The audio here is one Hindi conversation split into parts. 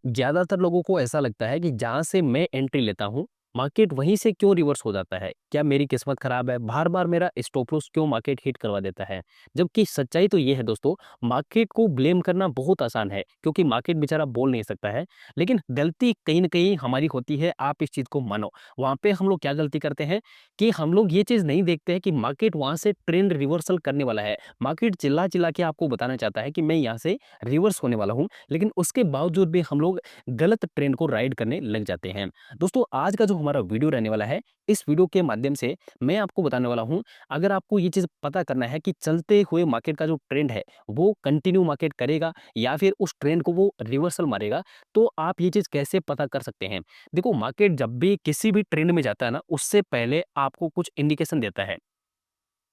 ज़्यादातर लोगों को ऐसा लगता है कि जहाँ से मैं एंट्री लेता हूँ, मार्केट वहीं से क्यों रिवर्स हो जाता है? क्या मेरी किस्मत खराब है? बार-बार मेरा स्टॉप लॉस क्यों मार्केट हिट करवा देता है? जबकि सच्चाई तो ये है दोस्तों, मार्केट को ब्लेम करना बहुत आसान है क्योंकि मार्केट बेचारा बोल नहीं सकता है। लेकिन गलती कहीं न कहीं हमारी होती है, आप इस चीज़ को मानो। वहाँ पे हम लोग क्या गलती करते हैं कि हम लोग ये चीज़ नहीं देखते हैं कि मार्केट वहाँ से ट्रेंड रिवर्सल करने वाला है। मार्केट चिल्ला-चिल्ला के आपको बताना चाहता है कि मैं यहाँ से रिवर्स होने वाला हूँ, लेकिन उसके बावजूद भी हम लोग गलत ट्रेंड को राइड करने लग जाते हैं। दोस्तों आज का जो हमारा वीडियो रहने वाला है, इस वीडियो के माध्यम से मैं आपको बताने वाला हूँ, अगर आपको ये चीज़ पता करना है कि चलते हुए मार्केट का जो ट्रेंड है, वो कंटिन्यू मार्केट करेगा या फिर उस ट्रेंड को वो रिवर्सल मारेगा, तो आप ये चीज़ कैसे पता कर सकते हैं? देखो मार्केट जब भी किसी भी ट्रेंड में जाता है ना, उससे पहले आपको कुछ इंडिकेशन देता है।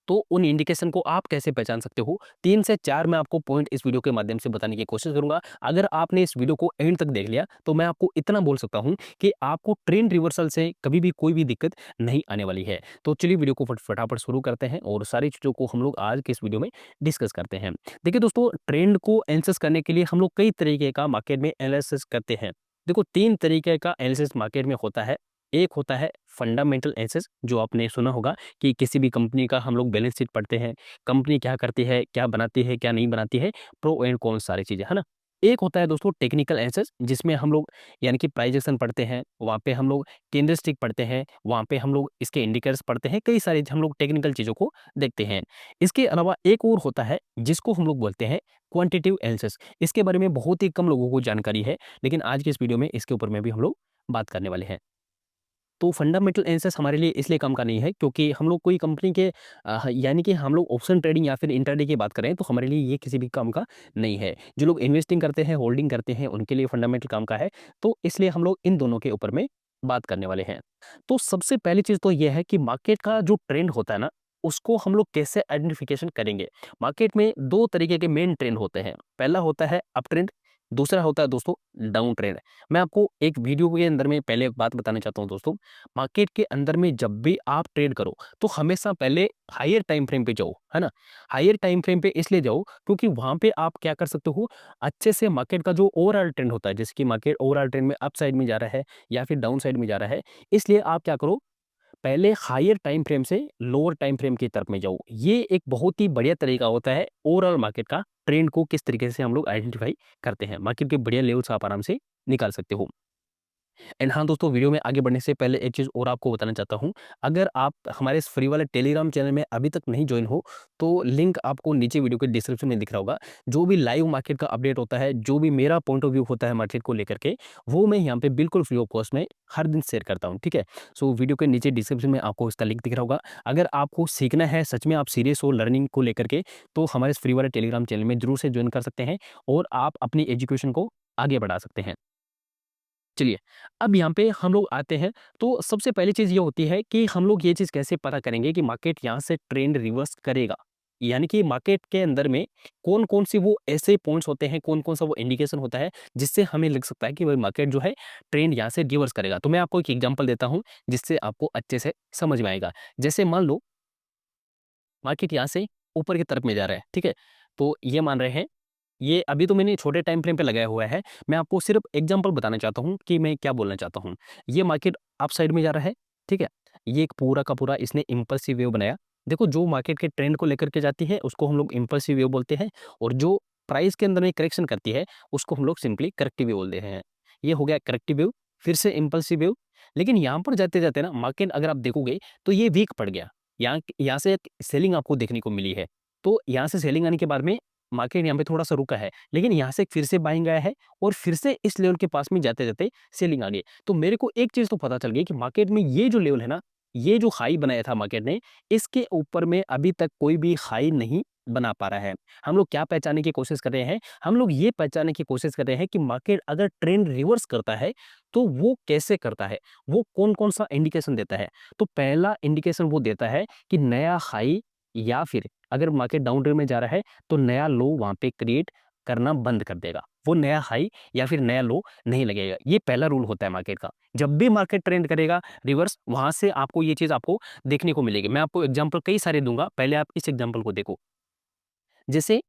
तो उन इंडिकेशन को आप कैसे पहचान सकते हो? 3 से 4 मैं आपको पॉइंट इस वीडियो के माध्यम से बताने की कोशिश करूँगा। अगर आपने इस वीडियो को एंड तक देख लिया, तो मैं आपको इतना बोल सकता हूँ कि आपको ट्रेंड रिवर्सल से कभी भी कोई भी दिक्कत नहीं आने वाली है। तो चलिए वीडियो को फटाफट शुरू करते हैं और सारी चीज़ों को हम लोग आज के इस वीडियो में डिस्कस करते हैं। देखिए दोस्तों, ट्रेंड को एनालिसिस करने के लिए हम लोग कई तरीके का मार्केट में एनालिसिस करते हैं। देखो 3 तरीके का एनालिसिस मार्केट में होता है। एक होता है फंडामेंटल एनालिसिस, जो आपने सुना होगा कि किसी भी कंपनी का हम लोग बैलेंस शीट पढ़ते हैं, कंपनी क्या करती है, क्या बनाती है, क्या नहीं बनाती है, प्रो एंड कॉन्स सारी चीज़ें, है ना? एक होता है दोस्तों टेक्निकल एनालिसिस, जिसमें हम लोग यानी कि प्राइस एक्शन पढ़ते हैं, वहाँ पे हम लोग कैंडलस्टिक पढ़ते हैं, वहाँ पे हम लोग इसके इंडिकेटर्स पढ़ते हैं, कई सारे हम लोग टेक्निकल चीज़ों को देखते हैं। इसके अलावा एक और होता है जिसको हम लोग बोलते हैं क्वांटिटेटिव एनालिसिस। इसके बारे में बहुत ही कम लोगों को जानकारी है, लेकिन आज के इस वीडियो में इसके ऊपर में भी हम लोग बात करने वाले हैं। तो फंडामेंटल एनालिसिस हमारे लिए इसलिए काम का नहीं है क्योंकि हम लोग कोई कंपनी के यानी कि हम लोग ऑप्शन ट्रेडिंग या फिर इंट्राडे की बात करें तो हमारे लिए ये किसी भी काम का नहीं है। जो लोग इन्वेस्टिंग करते हैं, होल्डिंग करते हैं, उनके लिए फंडामेंटल काम का है। तो इसलिए हम लोग इन दोनों के ऊपर में बात करने वाले हैं। तो सबसे पहली चीज़ तो ये है कि मार्केट का जो ट्रेंड होता है ना, उसको हम लोग कैसे आइडेंटिफिकेशन करेंगे? मार्केट में 2 तरीके के मेन ट्रेंड होते हैं। पहला होता है अप ट्रेंड, दूसरा होता है दोस्तों डाउन ट्रेंड। मैं आपको एक वीडियो के अंदर में पहले एक बात बताना चाहता हूँ दोस्तों, मार्केट के अंदर में जब भी आप ट्रेड करो, तो हमेशा पहले हायर टाइम फ्रेम पे जाओ, है ना? हायर टाइम फ्रेम पे इसलिए जाओ क्योंकि वहाँ पे आप क्या कर सकते हो, अच्छे से मार्केट का जो ओवरऑल ट्रेंड होता है, जैसे कि मार्केट ओवरऑल ट्रेंड में अप साइड में जा रहा है या फिर डाउन साइड में जा रहा है, इसलिए आप क्या करो, पहले हायर टाइम फ्रेम से लोअर टाइम फ्रेम की तरफ में जाओ। ये एक बहुत ही बढ़िया तरीका होता है ओवरऑल मार्केट का ट्रेंड को किस तरीके से हम लोग आइडेंटिफाई करते हैं। मार्केट के बढ़िया लेवल्स आप आराम से निकाल सकते हो। एंड हाँ दोस्तों, वीडियो में आगे बढ़ने से पहले एक चीज़ और आपको बताना चाहता हूँ। अगर आप हमारे इस फ्री वाले टेलीग्राम चैनल में अभी तक नहीं जॉइन हो, तो लिंक आपको नीचे वीडियो के डिस्क्रिप्शन में दिख रहा होगा। जो भी लाइव मार्केट का अपडेट होता है, जो भी मेरा पॉइंट ऑफ व्यू होता है मार्केट को लेकर के, वो मैं यहाँ पे बिल्कुल फ्री ऑफ कॉस्ट में हर दिन शेयर करता हूँ, ठीक है? सो वीडियो के नीचे डिस्क्रिप्शन में आपको इसका लिंक दिख रहा होगा। अगर आपको सीखना है, सच में आप सीरियस हो लर्निंग को लेकर के, तो हमारे इस फ्री वाले टेलीग्राम चैनल में ज़रूर से जॉइन कर सकते हैं और आप अपनी एजुकेशन को आगे बढ़ा सकते हैं। चलिए, अब यहाँ पे हम लोग आते हैं, तो सबसे पहली चीज़ ये होती है कि हम लोग ये चीज़ कैसे पता करेंगे कि मार्केट यहाँ से ट्रेंड रिवर्स करेगा? यानी कि मार्केट के अंदर में कौन-कौन सी वो ऐसे पॉइंट्स होते हैं, कौन-कौन सा वो इंडिकेशन होता है, जिससे हमें लग सकता है कि भाई मार्केट जो है ट्रेंड यहाँ से रिवर्स करेगा। तो मैं आपको एक एग्ज़ाम्पल देता हूँ, जिससे आपको अच्छे से समझ में आएगा। जैसे मान लो मार्केट यहाँ से ऊपर की तरफ में जा रहा है, ठीक है? तो ये मान रहे हैं, ये अभी तो मैंने छोटे टाइम फ्रेम पे लगाया हुआ है। मैं आपको सिर्फ़ एग्ज़ाम्पल बताना चाहता हूँ कि मैं क्या बोलना चाहता हूँ। ये मार्केट अप साइड में जा रहा है, ठीक है? ये एक पूरा का पूरा इसने इम्पल्सिव वेव बनाया। देखो जो मार्केट के ट्रेंड को लेकर के जाती है, उसको हम लोग इम्पल्सिव वेव बोलते हैं और जो प्राइस के अंदर में करेक्शन करती है, उसको हम लोग सिंपली करेक्टिव वेव बोलते हैं। ये हो गया करेक्टिव वेव, फिर से इम्पल्सिव वेव। लेकिन यहाँ पर जाते-जाते ना मार्केट अगर आप देखोगे, तो ये वीक पड़ गया। यहाँ से एक सेलिंग आपको देखने को मिली है। तो यहाँ से सेलिंग आने के बाद में मार्केट यहाँ पे थोड़ा-सा रुका है, लेकिन यहाँ से फिर से बाइंग आया है और फिर से इस लेवल के पास में जाते-जाते सेलिंग आ गई। तो मेरे को एक चीज़ तो पता चल गई कि मार्केट में ये जो लेवल है ना, ये जो हाई बनाया था मार्केट ने, इसके ऊपर में अभी तक कोई भी हाई नहीं बना पा रहा है। हम लोग क्या पहचानने की कोशिश कर रहे हैं? हम लोग ये पहचानने की कोशिश कर रहे हैं कि मार्केट अगर ट्रेंड रिवर्स करता है, तो वो कैसे करता है? वो कौन-कौन सा इंडिकेशन देता है? तो पहला इंडिकेशन वो देता है कि नया हाई या फिर अगर मार्केट डाउन ट्रेंड में जा रहा है, तो नया लो वहाँ पे क्रिएट करना बंद कर देगा। वो नया हाई या फिर नया लो नहीं लगेगा। ये पहला रूल होता है मार्केट का। जब भी मार्केट ट्रेंड करेगा रिवर्स, वहाँ से आपको ये चीज़ आपको देखने को मिलेगी। मैं आपको एग्ज़ाम्पल कई सारे दूँगा, पहले आप इस एग्ज़ाम्पल को देखो। जैसे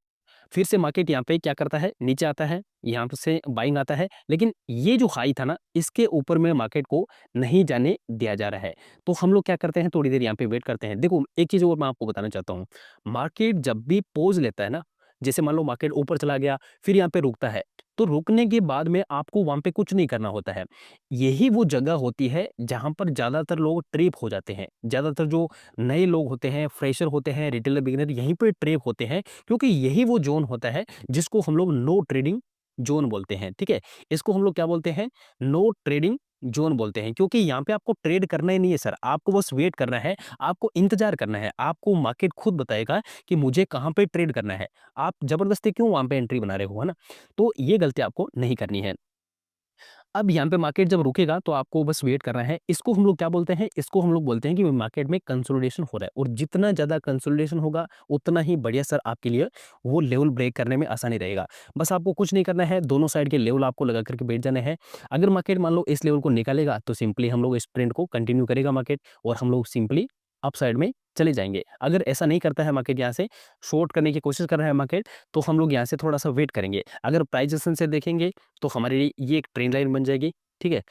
फिर से मार्केट यहाँ पे क्या करता है, नीचे आता है, यहाँ पे से बाइंग आता है, लेकिन ये जो हाई था ना, इसके ऊपर में मार्केट को नहीं जाने दिया जा रहा है। तो हम लोग क्या करते हैं, थोड़ी देर यहाँ पे वेट करते हैं। देखो एक चीज़ और मैं आपको बताना चाहता हूँ, मार्केट जब भी पॉज़ लेता है ना, जैसे मान लो मार्केट ऊपर चला गया, फिर यहाँ पे रुकता है, तो रुकने के बाद में आपको वहाँ पे कुछ नहीं करना होता है। यही वो जगह होती है जहाँ पर ज़्यादातर लोग ट्रैप हो जाते हैं। ज़्यादातर जो नए लोग होते हैं, फ्रेशर होते हैं, रिटेलर बिगिनर यहीं पे ट्रैप होते हैं, क्योंकि यही वो ज़ोन होता है जिसको हम लोग नो ट्रेडिंग ज़ोन बोलते हैं, ठीक है? इसको हम लोग क्या बोलते हैं? नो ट्रेडिंग ज़ोन बोलते हैं, क्योंकि यहाँ पे आपको ट्रेड करना ही नहीं है सर, आपको बस वेट करना है, आपको इंतज़ार करना है, आपको मार्केट खुद बताएगा कि मुझे कहाँ पे ट्रेड करना है। आप ज़बरदस्ती क्यों वहाँ पे एंट्री बना रहे हो, है ना? तो ये गलती आपको नहीं करनी है। अब यहाँ पे मार्केट जब रुकेगा तो आपको बस वेट करना है। इसको हम लोग क्या बोलते हैं? इसको हम लोग बोलते हैं कि मार्केट में कंसोलिडेशन हो रहा है, और जितना ज़्यादा कंसोलिडेशन होगा, उतना ही बढ़िया सर आपके लिए वो लेवल ब्रेक करने में आसानी रहेगा। बस आपको कुछ नहीं करना है, दोनों साइड के लेवल आपको लगा करके बैठ जाने हैं। अगर मार्केट मान लो इस लेवल को निकालेगा, तो सिंपली हम लोग इस ट्रेंड को कंटिन्यू करेगा मार्केट, और हम लोग सिंपली अप साइड में चले जाएँगे। अगर ऐसा नहीं करता है मार्केट, यहाँ से शॉर्ट करने की कोशिश कर रहा है मार्केट, तो हम लोग यहाँ से थोड़ा-सा वेट करेंगे। अगर प्राइस एक्शन से देखेंगे, तो हमारे लिए ये एक ट्रेंड लाइन बन जाएगी, ठीक है?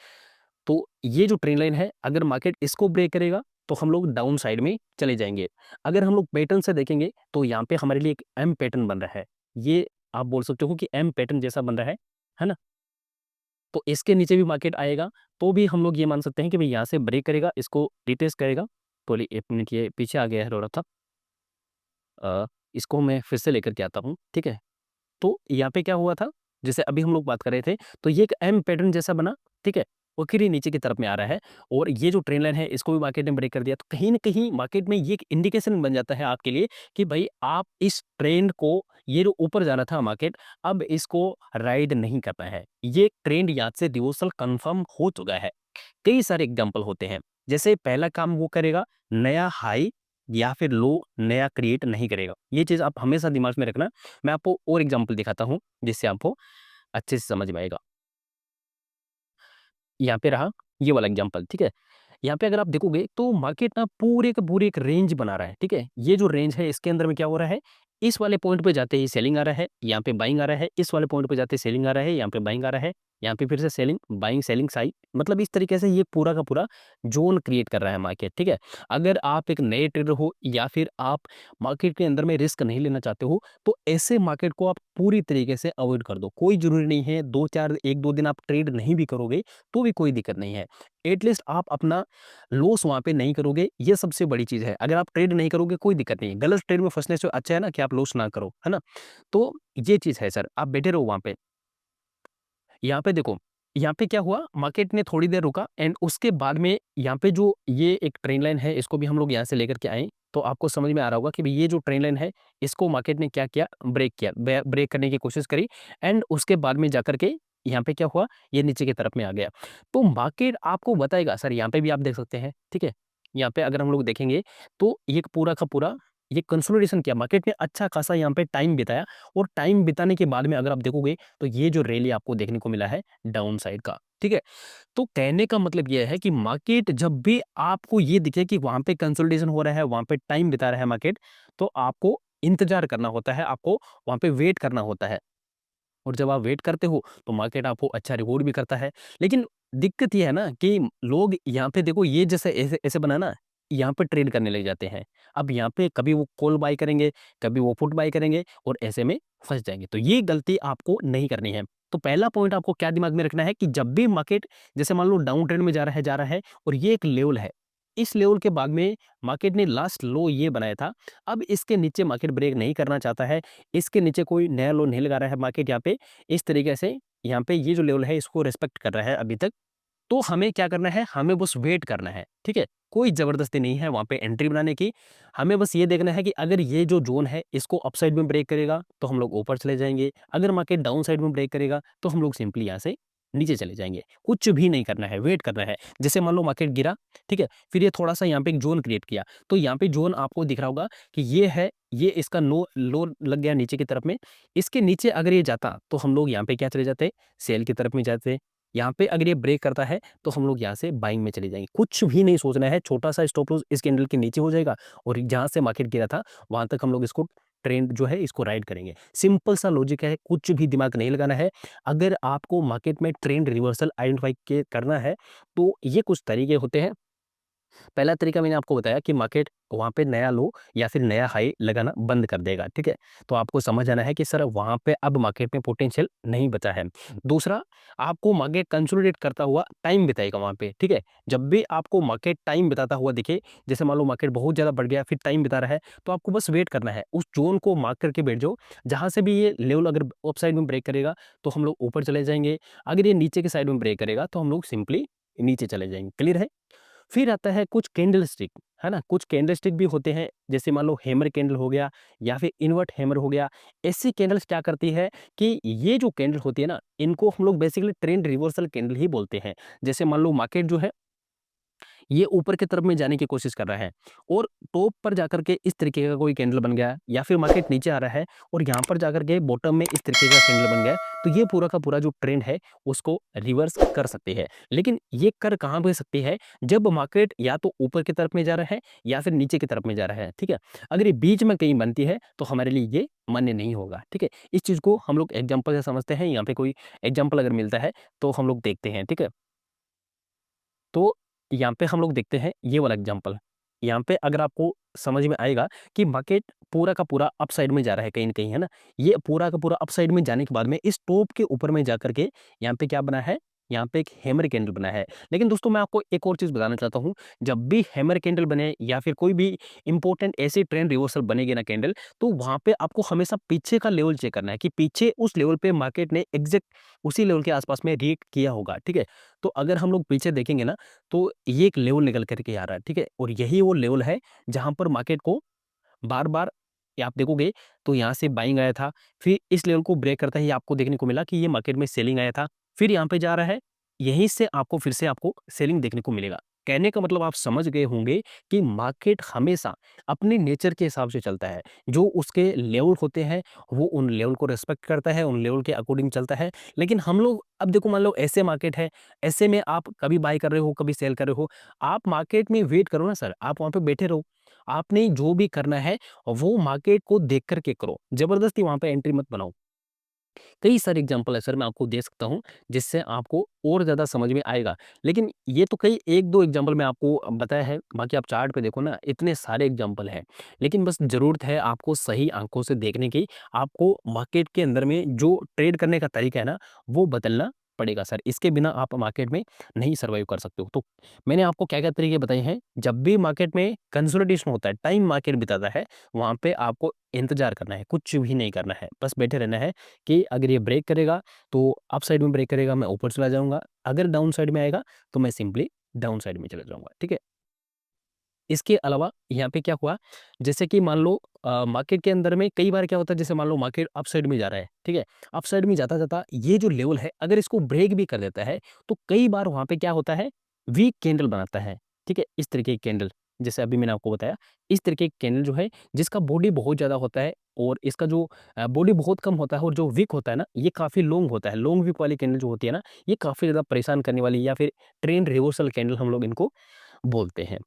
तो ये जो ट्रेंड लाइन है, अगर मार्केट इसको ब्रेक करेगा, तो हम लोग डाउन साइड में चले जाएँगे। अगर हम लोग पैटर्न से देखेंगे, तो यहाँ पे हमारे लिए एक एम पैटर्न बन रहा है। ये आप बोल सकते हो कि एम पैटर्न जैसा बन रहा है ना? तो इसके नीचे भी मार्केट आएगा, तो भी हम लोग ये मान सकते हैं कि भई यहाँ से ब्रेक करेगा, इसको रिटेस्ट करेगा। सॉरी 1 मिनट, ये पीछे आ गया है थोड़ा-सा। इसको मैं फिर से लेकर के आता हूँ, ठीक है? तो यहाँ पे क्या हुआ था, जैसे अभी हम लोग बात कर रहे थे, तो ये एक एम पैटर्न जैसा बना, ठीक है? वो फिर ये नीचे की तरफ में आ रहा है, और ये जो ट्रेंड लाइन है, इसको भी मार्केट ने ब्रेक कर दिया। तो कहीं न कहीं मार्केट में ये एक इंडिकेशन बन जाता है आपके लिए कि भई आप इस ट्रेंड को, ये जो ऊपर जा रहा था मार्केट, अब इसको राइड नहीं करना है। ये ट्रेंड यहाँ से रिवर्सल कन्फर्म हो चुका है। कई सारे एग्जाम्पल होते हैं। जैसे पहला काम वो करेगा, नया हाई या फिर लो नया क्रिएट नहीं करेगा। ये चीज़ आप हमेशा दिमाग में रखना। मैं आपको और एग्जाम्पल दिखाता हूँ, जिससे आपको अच्छे से समझ में आएगा। यहाँ पे रहा ये वाला एग्जाम्पल, ठीक है? यहाँ पे अगर आप देखोगे, तो मार्केट ना पूरे का पूरे एक रेंज बना रहा है, ठीक है? ये जो रेंज है, इसके अंदर में क्या हो रहा है, इस वाले पॉइंट पे जाते ही सेलिंग आ रहा है, यहाँ पे बाइंग आ रहा है, इस वाले पॉइंट पे जाते ही सेलिंग आ रहा है, यहाँ पे बाइंग आ रहा है, यहाँ पे फिर से सेलिंग, बाइंग, सेलिंग, साई, मतलब इस तरीके से ये पूरा का पूरा ज़ोन क्रिएट कर रहा है मार्केट, ठीक है? अगर आप एक नए ट्रेडर हो, या फिर आप मार्केट के अंदर में रिस्क नहीं लेना चाहते हो, तो ऐसे मार्केट को आप पूरी तरीके से अवॉइड कर दो। कोई ज़रूरी नहीं है 2-4 1-2 दिन आप ट्रेड नहीं भी करोगे, तो भी कोई दिक्कत नहीं है। एटलीस्ट आप अपना लॉस वहाँ पे नहीं करोगे, ये सबसे बड़ी चीज़ है। अगर आप ट्रेड नहीं करोगे, कोई दिक्कत नहीं है। गलत ट्रेड में फँसने से अच्छा है ना कि आप लॉस ना करो, है ना? तो ये चीज़ है सर, आप बैठे रहो वहाँ पे। यहाँ पे देखो, यहाँ पे क्या हुआ, मार्केट ने थोड़ी देर रुका, एंड उसके बाद में यहाँ पे जो ये एक ट्रेंड लाइन है, इसको भी हम लोग यहाँ से लेकर के आए, तो आपको समझ में आ रहा होगा कि भई ये जो ट्रेंड लाइन है, इसको मार्केट ने क्या किया, ब्रेक किया। ब्रेक करने की कोशिश करी, एंड उसके बाद में जाकर के यहाँ पे क्या हुआ, ये नीचे की तरफ में आ गया। तो मार्केट आपको बताएगा सर, यहाँ पे भी आप देख सकते हैं, ठीक है? यहाँ पे अगर हम लोग देखेंगे, तो ये पूरा का पूरा ये कंसोलिडेशन किया, मार्केट ने अच्छा खासा यहाँ पे टाइम बिताया, और टाइम बिताने के बाद में अगर आप देखोगे, तो ये जो रैली आपको देखने को मिला है डाउन साइड का, ठीक है? तो कहने का मतलब ये है कि मार्केट जब भी आपको ये दिखे कि वहाँ पे कंसोलिडेशन हो रहा है, वहाँ पे टाइम बिता रहा है मार्केट, तो आपको इंतज़ार करना होता है, आपको वहाँ पे वेट करना होता है। और जब आप वेट करते हो, तो मार्केट आपको अच्छा रिवॉर्ड भी करता है। लेकिन दिक्कत ये है ना कि लोग यहाँ पे देखो, ये जैसे ऐसे ऐसे बना ना, यहाँ पे ट्रेड करने लग जाते हैं। अब यहाँ पे कभी वो कॉल बाय करेंगे, कभी वो पुट बाय करेंगे, और ऐसे में फँस जाएँगे। तो ये गलती आपको नहीं करनी है। तो पहला पॉइंट आपको क्या दिमाग में रखना है कि जब भी मार्केट, जैसे मान लो डाउन ट्रेंड में जा रहा है, और ये एक लेवल है। इस लेवल के बाद में मार्केट ने लास्ट लो ये बनाया था। अब इसके नीचे मार्केट ब्रेक नहीं करना चाहता है, इसके नीचे कोई नया लो नहीं लगा रहा है मार्केट यहाँ पे, इस तरीके से यहाँ पे ये जो लेवल है, इसको रिस्पेक्ट कर रहा है अभी तक। तो हमें क्या करना है, हमें बस वेट करना है, ठीक है? कोई ज़बरदस्ती नहीं है वहाँ पे एंट्री बनाने की। हमें बस ये देखना है कि अगर ये जो ज़ोन है, इसको अपसाइड में ब्रेक करेगा, तो हम लोग ऊपर चले जाएँगे। अगर मार्केट डाउन साइड में ब्रेक करेगा, तो हम लोग सिंपली यहाँ से नीचे चले जाएँगे। कुछ भी नहीं करना है, वेट करना है। जैसे मान लो मार्केट गिरा, ठीक है? फिर ये थोड़ा-सा यहाँ पे एक ज़ोन क्रिएट किया, तो यहाँ पे ज़ोन आपको दिख रहा होगा कि ये है, ये इसका नो लो लग गया नीचे की तरफ में। इसके नीचे अगर ये जाता, तो हम लोग यहाँ पे क्या चले जाते, सेल की तरफ में जाते। यहाँ पे अगर ये ब्रेक करता है, तो हम लोग यहाँ से बाइंग में चले जाएँगे। कुछ भी नहीं सोचना है, छोटा-सा स्टॉप लॉस इस कैंडल के नीचे हो जाएगा, और जहाँ से मार्केट गिरा था, वहाँ तक हम लोग इसको ट्रेंड जो है इसको राइड करेंगे। सिंपल सा लॉजिक है, कुछ भी दिमाग नहीं लगाना है। अगर आपको मार्केट में ट्रेंड रिवर्सल आइडेंटिफाई के करना है तो ये कुछ तरीके होते हैं। पहला तरीका मैंने आपको बताया कि मार्केट वहाँ पे नया लो या फिर नया हाई लगाना बंद कर देगा, ठीक है? तो आपको समझ आना है कि सर वहाँ पे अब मार्केट में पोटेंशियल नहीं बचा है। दूसरा, आपको मार्केट कंसोलिडेट करता हुआ टाइम बिताएगा वहाँ पे, ठीक है? जब भी आपको मार्केट टाइम बिताता हुआ दिखे, जैसे मान लो मार्केट बहुत ज़्यादा बढ़ गया फिर टाइम बिता रहा है, तो आपको बस वेट करना है। उस ज़ोन को मार्क करके बैठ जाओ, जहाँ से भी ये लेवल अगर अप साइड में ब्रेक करेगा तो हम लोग ऊपर चले जाएँगे, अगर ये नीचे के साइड में ब्रेक करेगा तो हम लोग सिंपली नीचे चले जाएँगे। क्लियर है? फिर आता है कुछ कैंडल स्टिक, है ना? कुछ कैंडल स्टिक भी होते हैं, जैसे मान लो हैमर कैंडल हो गया या फिर इन्वर्ट हैमर हो गया। ऐसी कैंडल्स क्या करती है कि ये जो कैंडल होती है ना, इनको हम लोग बेसिकली ट्रेंड रिवर्सल कैंडल ही बोलते हैं। जैसे मान लो मार्केट जो है ये ऊपर की तरफ में जाने की कोशिश कर रहा है और टॉप पर जाकर के इस तरीके का कोई कैंडल बन गया, या फिर मार्केट नीचे आ रहा है और यहाँ पर जाकर के बॉटम में इस तरीके का कैंडल बन गया है, तो ये पूरा का पूरा जो ट्रेंड है उसको रिवर्स कर सकती है। लेकिन ये कर कहाँ पे सकती है? जब मार्केट या तो ऊपर की तरफ में जा रहा है या फिर नीचे की तरफ में जा रहा है, ठीक है? अगर ये बीच में कहीं बनती है तो हमारे लिए ये मान्य नहीं होगा, ठीक है? इस चीज़ को हम लोग एग्जाम्पल से समझते हैं। यहाँ पे कोई एग्जाम्पल अगर मिलता है तो हम लोग देखते हैं, ठीक है? तो यहाँ पे हम लोग देखते हैं ये वाला एग्जांपल। यहाँ पे अगर आपको समझ में आएगा कि मार्केट पूरा का पूरा अप साइड में जा रहा है कहीं न कहीं, है ना? ये पूरा का पूरा अप साइड में जाने के बाद में इस टॉप के ऊपर में जाकर के यहाँ पे क्या बना है? यहाँ पे एक हैमर कैंडल बना है। लेकिन दोस्तों मैं आपको एक और चीज़ बताना चाहता हूँ, जब भी हैमर कैंडल बने या फिर कोई भी इम्पोर्टेंट ऐसी ट्रेंड रिवर्सल बनेगी ना कैंडल, तो वहाँ पे आपको हमेशा पीछे का लेवल चेक करना है कि पीछे उस लेवल पे मार्केट ने एग्ज़ैक्ट उसी लेवल के आस-पास में रिएक्ट किया होगा, ठीक है? तो अगर हम लोग पीछे देखेंगे ना तो ये एक लेवल निकल कर के आ रहा है, ठीक है? और यही वो लेवल है जहाँ पर मार्केट को बार-बार आप देखोगे तो यहाँ से बाइंग आया था, फिर इस लेवल को ब्रेक करते ही आपको देखने को मिला कि ये मार्केट में सेलिंग आया था, फिर यहाँ पे जा रहा है, यहीं से आपको फिर से आपको सेलिंग देखने को मिलेगा। कहने का मतलब आप समझ गए होंगे कि मार्केट हमेशा अपने नेचर के हिसाब से चलता है। जो उसके लेवल होते हैं, वो उन लेवल को रिस्पेक्ट करता है, उन लेवल के अकॉर्डिंग चलता है। लेकिन हम लोग अब देखो मान लो ऐसे मार्केट है, ऐसे में आप कभी बाय कर रहे हो, कभी सेल कर रहे हो, आप मार्केट में वेट करो ना सर, आप वहाँ पे बैठे रहो। आपने जो भी करना है वो मार्केट को देख कर के करो, ज़बरदस्ती वहाँ पे एंट्री मत बनाओ। कई सारे एग्जांपल है सर मैं आपको दे सकता हूँ, जिससे आपको और ज़्यादा समझ में आएगा। लेकिन ये तो कई 1-2 एग्जांपल मैं आपको बताया है, बाकी आप चार्ट पे देखो ना इतने सारे एग्जांपल हैं। लेकिन बस ज़रूरत है आपको सही आँखों से देखने की, आपको मार्केट के अंदर में जो ट्रेड करने का तरीका है ना, वो बदलना पड़ेगा सर। इसके बिना आप मार्केट में नहीं सर्वाइव कर सकते हो। तो मैंने आपको क्या-क्या तरीके बताए हैं, जब भी मार्केट में कंसोलिडेशन होता है, टाइम मार्केट बिताता है, वहाँ पे आपको इंतज़ार करना है, कुछ भी नहीं करना है। बस बैठे रहना है कि अगर ये ब्रेक करेगा तो अप साइड में ब्रेक करेगा, मैं ऊपर चला जाऊँगा, अगर डाउन साइड में आएगा तो मैं सिंपली डाउन साइड में चला जाऊँगा, ठीक है? इसके अलावा यहाँ पे क्या हुआ, जैसे कि मान लो मार्केट के अंदर में कई बार क्या होता है, जैसे मान लो मार्केट अप साइड में जा रहा है, ठीक है? अप साइड में जाता-जाता ये जो लेवल है अगर इसको ब्रेक भी कर देता है, तो कई बार वहाँ पे क्या होता है, वीक कैंडल बनाता है, ठीक है? इस तरीके की कैंडल, जैसे अभी मैंने आपको बताया, इस तरीके की कैंडल जो है जिसका बॉडी बहुत ज़्यादा होता है और इसका जो बॉडी बहुत कम होता है और जो विक होता है ना, ये काफ़ी लॉन्ग होता है। लॉन्ग विक वाली कैंडल जो होती है ना, ये काफ़ी ज़्यादा परेशान करने वाली या फिर ट्रेंड रिवर्सल कैंडल हम लोग इनको बोलते हैं।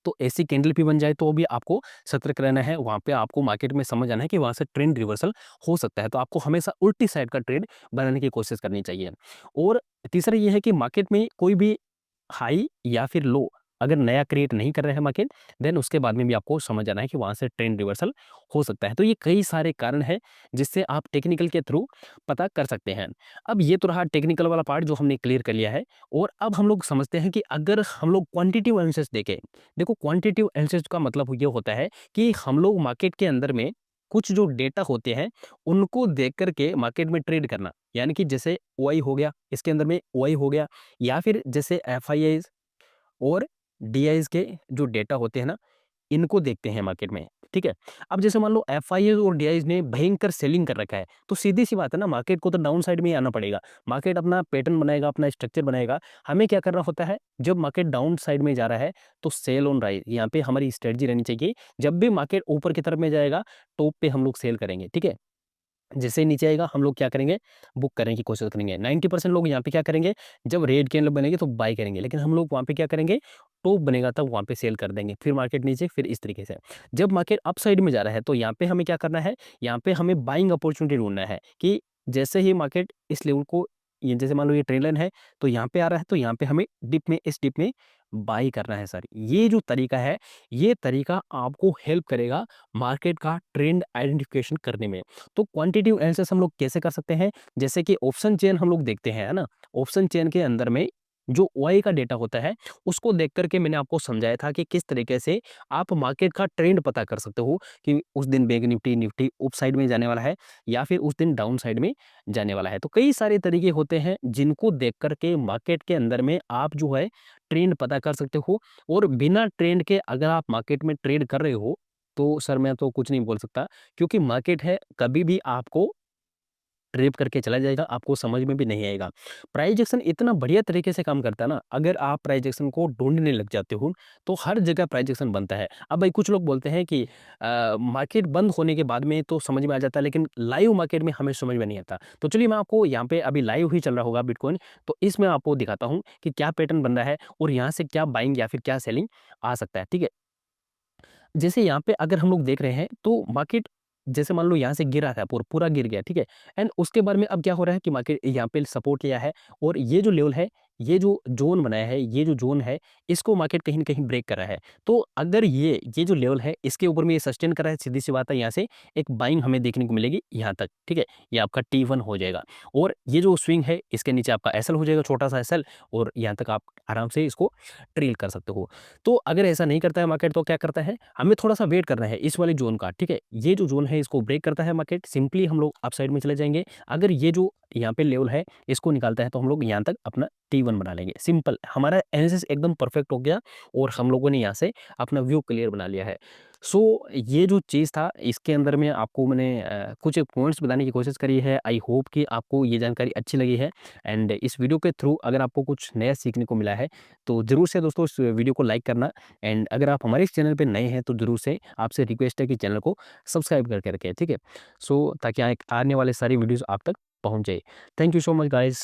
तो ऐसी कैंडल भी बन जाए तो भी आपको सतर्क रहना है, वहाँ पे आपको मार्केट में समझ आना है कि वहाँ से ट्रेंड रिवर्सल हो सकता है, तो आपको हमेशा उल्टी साइड का ट्रेड बनाने की कोशिश करनी चाहिए। और तीसरा ये है कि मार्केट में कोई भी हाई या फिर लो अगर नया क्रिएट नहीं कर रहे हैं मार्केट, देन उसके बाद में भी आपको समझ आना है कि वहाँ से ट्रेंड रिवर्सल हो सकता है। तो ये कई सारे कारण हैं जिससे आप टेक्निकल के थ्रू पता कर सकते हैं। अब ये तो रहा टेक्निकल वाला पार्ट जो हमने क्लियर कर लिया है, और अब हम लोग समझते हैं कि अगर हम लोग क्वांटिटेटिव एनालिसिस देखें, देखो क्वांटिटेटिव एनालिसिस का मतलब ये होता है कि हम लोग मार्केट के अंदर में कुछ जो डेटा होते हैं उनको देख कर के मार्केट में ट्रेड करना, यानी कि जैसे ओआई हो गया, इसके अंदर में ओआई हो गया, या फिर जैसे एफआईआई और डीआईज़ के जो डेटा होते हैं ना, इनको देखते हैं मार्केट में, ठीक है? अब जैसे मान लो एफआईआईज़ और डीआईज़ ने भयंकर सेलिंग कर रखा है, तो सीधी-सी बात है ना, मार्केट को तो डाउन साइड में ही आना पड़ेगा। मार्केट अपना पैटर्न बनाएगा, अपना स्ट्रक्चर बनाएगा। हमें क्या करना होता है, जब मार्केट डाउन साइड में जा रहा है, तो सेल ऑन राइज़ यहाँ पे हमारी स्ट्रेटजी रहनी चाहिए। जब भी मार्केट ऊपर की तरफ में जाएगा, टॉप पे हम लोग सेल करेंगे, ठीक है? जैसे ही नीचे आएगा हम लोग क्या करेंगे, बुक करने की कोशिश करेंगे। 90% लोग यहाँ पे क्या करेंगे, जब रेड कैंडल बनेगी तो बाय करेंगे, लेकिन हम लोग वहाँ पे क्या करेंगे, टॉप बनेगा तब वहाँ पे सेल कर देंगे, फिर मार्केट नीचे, फिर इस तरीके से। जब मार्केट अप साइड में जा रहा है तो यहाँ पे हमें क्या करना है, यहाँ पे हमें बाइंग अपॉर्चुनिटी ढूंढना है कि जैसे ही मार्केट इस लेवल को, ये जैसे मान लो ये ट्रेंड लाइन है तो यहाँ पे आ रहा है, तो यहाँ पे हमें डिप में, इस डिप में बाई करना है सर। ये जो तरीका है, ये तरीका आपको हेल्प करेगा मार्केट का ट्रेंड आइडेंटिफिकेशन करने में। तो क्वांटिटेटिव एनालिसिस हम लोग कैसे कर सकते हैं, जैसे कि ऑप्शन चेन हम लोग देखते हैं, है ना। ऑप्शन चेन के अंदर में जो ओआई का डेटा होता है, उसको देख करके मैंने आपको समझाया था कि किस तरीके से आप मार्केट का ट्रेंड पता कर सकते हो कि उस दिन bank Nifty Nifty up side में जाने वाला है या फिर उस दिन डाउन साइड में जाने वाला है। तो कई सारे तरीके होते हैं जिनको देख करके मार्केट के अंदर में आप जो है ट्रेंड पता कर सकते हो। और बिना ट्रेंड के अगर आप मार्केट में ट्रेड कर रहे हो तो सर मैं तो कुछ नहीं बोल सकता, क्योंकि मार्केट है कभी भी आपको ट्रैप करके चला जाएगा, आपको समझ में भी नहीं आएगा। प्राइस एक्शन इतना बढ़िया तरीके से काम करता है ना, अगर आप प्राइस एक्शन को ढूँढने लग जाते हो, तो हर जगह प्राइस एक्शन बनता है। अब भाई कुछ लोग बोलते हैं कि मार्केट बंद होने के बाद में तो समझ में आ जाता है, लेकिन लाइव मार्केट में हमें समझ में नहीं आता। तो चलिए मैं आपको यहाँ पे अभी लाइव ही चल रहा होगा बिटकॉइन, तो इसमें आपको दिखाता हूँ कि क्या पैटर्न बन रहा है और यहाँ से क्या बाइंग या फिर क्या सेलिंग आ सकता है, ठीक है। जैसे यहाँ पे अगर हम लोग देख रहे हैं तो मार्केट जैसे मान लो यहाँ से गिरा था, पूरा पूरा गिर गया, ठीक है। एंड उसके बाद में अब क्या हो रहा है कि मार्केट यहाँ पे सपोर्ट लिया है और ये जो लेवल है, ये जो जोन बनाया है, ये जो जोन है, इसको मार्केट कहीं न कहीं ब्रेक कर रहा है। तो अगर ये जो लेवल है इसके ऊपर में ये सस्टेन कर रहा है, सीधी सी बात है यहाँ से एक बाइंग हमें देखने को मिलेगी यहाँ तक, ठीक है। ये आपका T1 हो जाएगा और ये जो स्विंग है इसके नीचे आपका एसएल हो जाएगा, छोटा सा एसएल, और यहाँ तक आप आराम से इसको ट्रेल कर सकते हो। तो अगर ऐसा नहीं करता है मार्केट तो क्या करता है, हमें थोड़ा-सा वेट करना है इस वाले ज़ोन का, ठीक है? ये जो ज़ोन है इसको ब्रेक करता है मार्केट, सिंपली हम लोग अप साइड में चले जाएँगे। अगर ये जो यहाँ पे लेवल है इसको निकालता है तो हम लोग यहाँ तक अपना T1 बना लेंगे। सिंपल, हमारा एनालिसिस एकदम परफेक्ट हो गया और हम लोगों ने यहाँ से अपना व्यू क्लियर बना लिया है। सो ये जो चीज़ था इसके अंदर में आपको मैंने कुछ पॉइंट्स बताने की कोशिश करी है। आई होप कि आपको ये जानकारी अच्छी लगी है एंड इस वीडियो के थ्रू अगर आपको कुछ नया सीखने को मिला है तो ज़रूर से दोस्तों इस वीडियो को लाइक करना। एंड अगर आप हमारे इस चैनल पे नए हैं तो ज़रूर से आपसे रिक्वेस्ट है कि चैनल को सब्सक्राइब करके रखें, ठीक है। सो ताकि आने वाले सारी वीडियोस आप तक पहुंच जाए। Thank you so much guys.